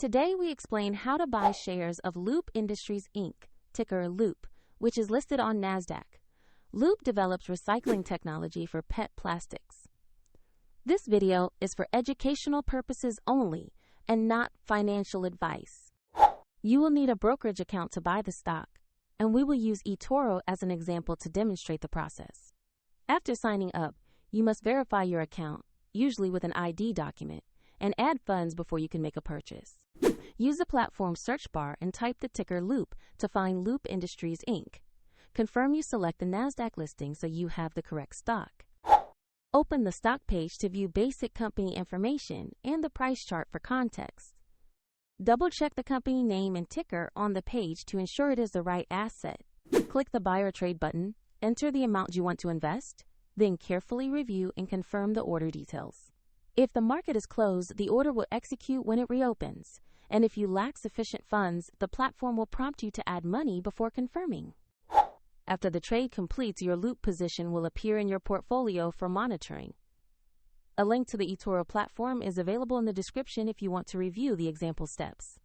Today we explain how to buy shares of Loop Industries Inc., ticker Loop, which is listed on NASDAQ. Loop develops recycling technology for PET plastics. This video is for educational purposes only and not financial advice. You will need a brokerage account to buy the stock, and we will use eToro as an example to demonstrate the process. After signing up, you must verify your account, usually with an ID document, and add funds before you can make a purchase. Use the platform search bar and type the ticker Loop to find Loop Industries Inc. Confirm you select the NASDAQ listing so you have the correct stock. Open the stock page to view basic company information and the price chart for context. Double-check the company name and ticker on the page to ensure it is the right asset. Click the Buy or Trade button, enter the amount you want to invest, then carefully review and confirm the order details. If the market is closed, the order will execute when it reopens, and if you lack sufficient funds, the platform will prompt you to add money before confirming. After the trade completes, your Loop position will appear in your portfolio for monitoring. A link to the eToro platform is available in the description if you want to review the example steps.